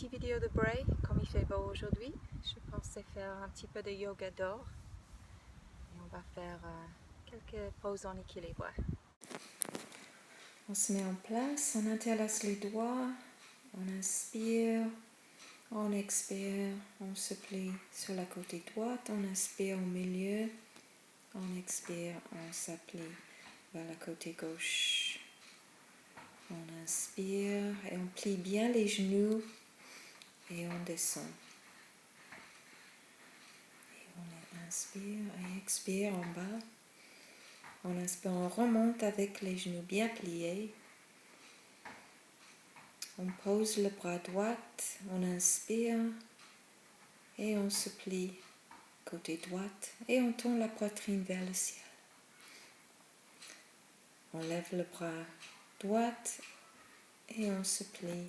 petite vidéo de Bray, comme il fait beau aujourd'hui. Je pensais faire un petit peu de yoga dehors. Et on va faire quelques poses en équilibre. On se met en place, on interlace les doigts, on inspire, on expire, on se plie sur la côté droite, on inspire au milieu, on expire, on s'applique vers la côté gauche. On inspire et on plie bien les genoux et on descend. Et on inspire et expire en bas. On inspire, on remonte avec les genoux bien pliés. On pose le bras droit, on inspire et on se plie côté droit et on tourne la poitrine vers le ciel. On lève le bras droit et on se plie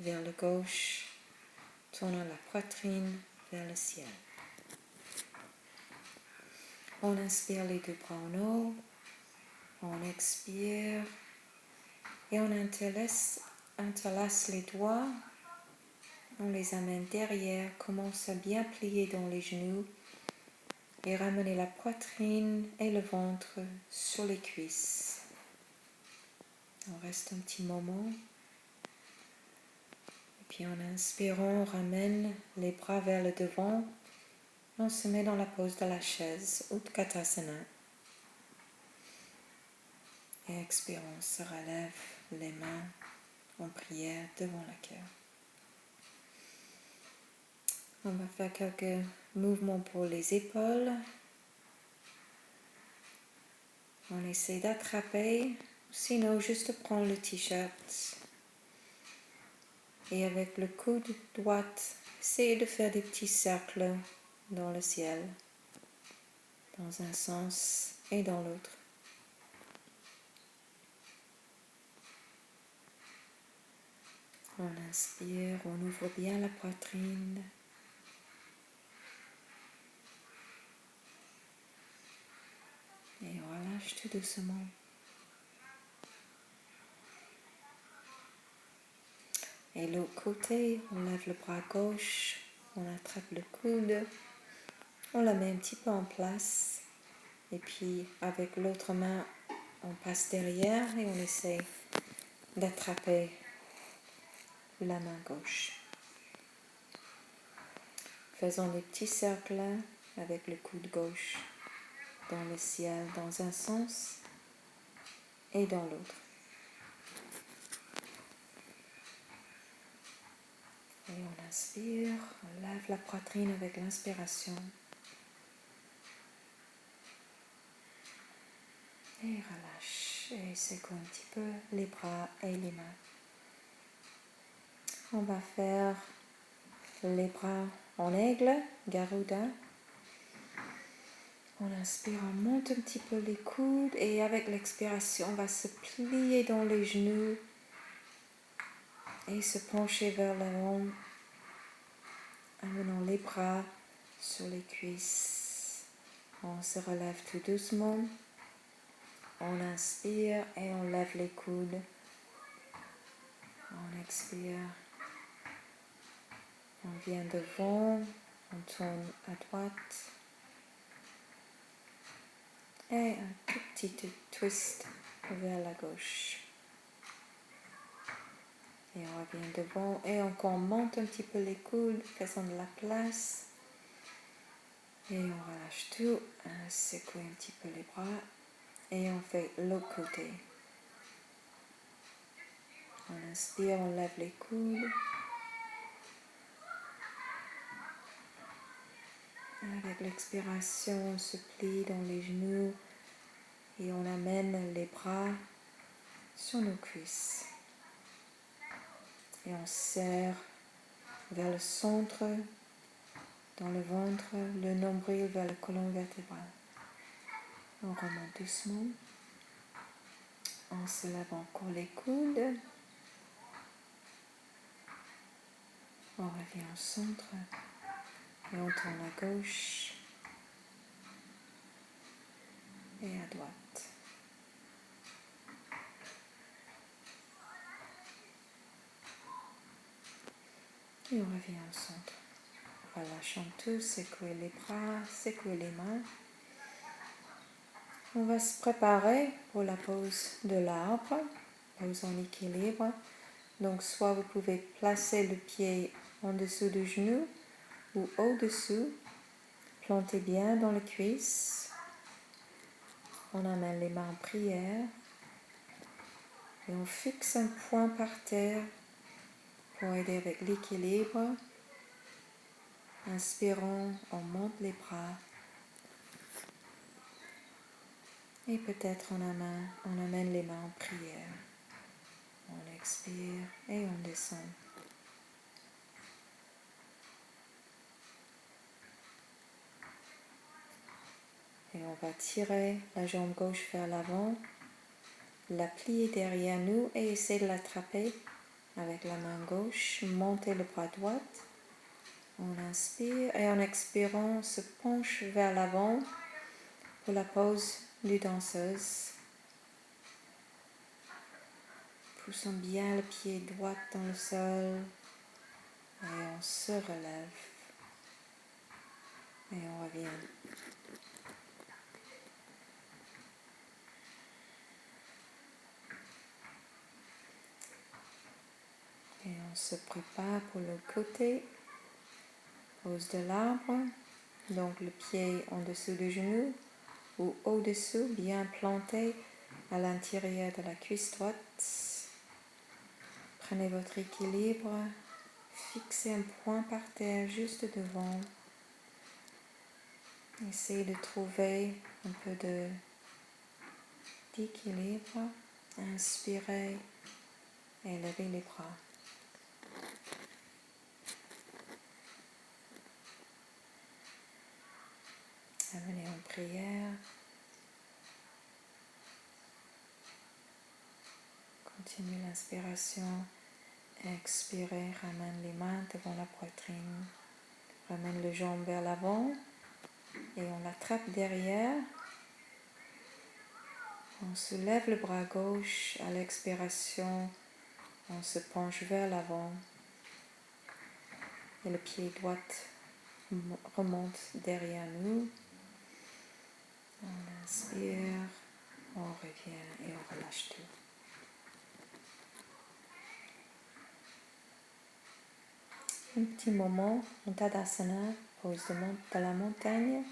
vers le gauche, tournant la poitrine vers le ciel. On inspire les deux bras en haut, on expire et on interlace les doigts, on les amène derrière, commence à bien plier dans les genoux et ramener la poitrine et le ventre sur les cuisses. On reste un petit moment. Et puis en inspirant, on ramène les bras vers le devant. On se met dans la pose de la chaise, Utkatasana. Et expirant, on se relève les mains en prière devant la cœur. On va faire quelques mouvements pour les épaules. On essaie d'attraper, sinon juste prendre le t-shirt. Et avec le coude droit, essayez de faire des petits cercles dans le ciel, dans un sens et dans l'autre. On inspire, on ouvre bien la poitrine. Et on relâche tout doucement. Et l'autre côté, on lève le bras gauche, on attrape le coude, on la met un petit peu en place. Et puis avec l'autre main, on passe derrière et on essaie d'attraper la main gauche. Faisons des petits cercles avec le coude gauche dans le ciel, dans un sens et dans l'autre. Et on inspire, on lève la poitrine avec l'inspiration. Et relâche. Et secoue un petit peu les bras et les mains. On va faire les bras en aigle, Garuda. On inspire, on monte un petit peu les coudes et avec l'expiration, on va se plier dans les genoux et se pencher vers l'avant, amenant les bras sur les cuisses. On se relève tout doucement. On inspire et on lève les coudes. On expire. On vient devant, on tourne à droite. Et un tout petit twist vers la gauche. Et on revient devant et on monte un petit peu les coudes, faisant de la place. Et on relâche tout, on secoue un petit peu les bras et on fait l'autre côté. On inspire, on lève les coudes. Avec l'expiration, on se plie dans les genoux et on amène les bras sur nos cuisses. Et on serre vers le centre, dans le ventre, le nombril vers le colonne vertébrale. On remonte doucement. On se lève encore les coudes. On revient au centre. Et on tourne à gauche et à droite. Et on revient au centre. Relâchons tout, secouez les bras, secouez les mains. On va se préparer pour la pose de l'arbre, pose en équilibre. Donc soit vous pouvez placer le pied en dessous du genou ou au-dessous. Plantez bien dans les cuisses. On amène les mains en prière. Et on fixe un point par terre pour aider avec l'équilibre. Inspirons, on monte les bras. Et peut-être on amène les mains en prière. On expire et on descend. Et on va tirer la jambe gauche vers l'avant, la plier derrière nous et essayer de l'attraper avec la main gauche. Monter le bras droit. On inspire et en expirant, on se penche vers l'avant pour la pose du danseuse. Poussons bien le pied droit dans le sol et on se relève et on revient. Et on se prépare pour le côté, pose de l'arbre, donc le pied en dessous du genou ou au-dessous, bien planté à l'intérieur de la cuisse droite. Prenez votre équilibre, fixez un point par terre juste devant. Essayez de trouver un peu d'équilibre. Inspirez et levez les bras. Venez en prière. Continue l'inspiration. Expirez, ramène les mains devant la poitrine. Ramène les jambes vers l'avant et on l'attrape derrière. On soulève le bras gauche à l'expiration. On se penche vers l'avant et le pied droit remonte derrière nous. On inspire, on revient et on relâche tout. Un petit moment en Tadasana, pose de la montagne.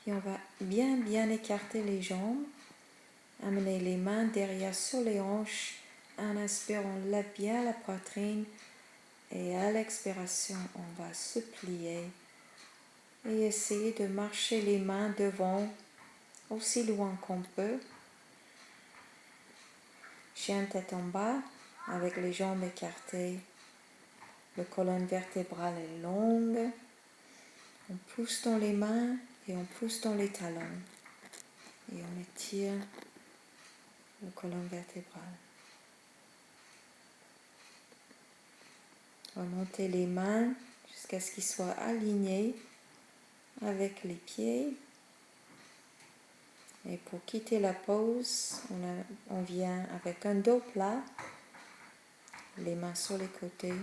Puis on va bien écarter les jambes. Amener les mains derrière sur les hanches. En inspirant, on lève bien la poitrine. Et à l'expiration, on va se plier. Et essayer de marcher les mains devant, aussi loin qu'on peut. Chien tête en bas, avec les jambes écartées. La colonne vertébrale est longue. On pousse dans les mains et on pousse dans les talons. Et on étire la colonne vertébrale. Remontez les mains jusqu'à ce qu'ils soient alignés avec les pieds. Et pour quitter la pose, on vient avec un dos plat, les mains sur les côtés.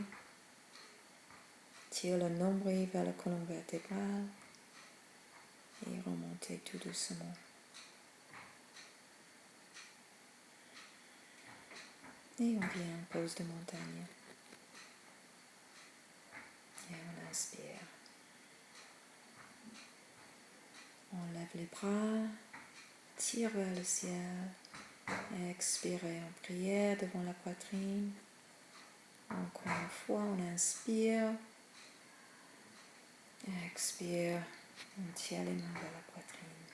Tire le nombril vers la colonne vertébrale et remontez tout doucement. Et on vient en pose de montagne. Et on inspire. On lève les bras, tire vers le ciel. Expirez en prière devant la poitrine. Encore une fois, on inspire. Expire, on tire les mains vers la poitrine.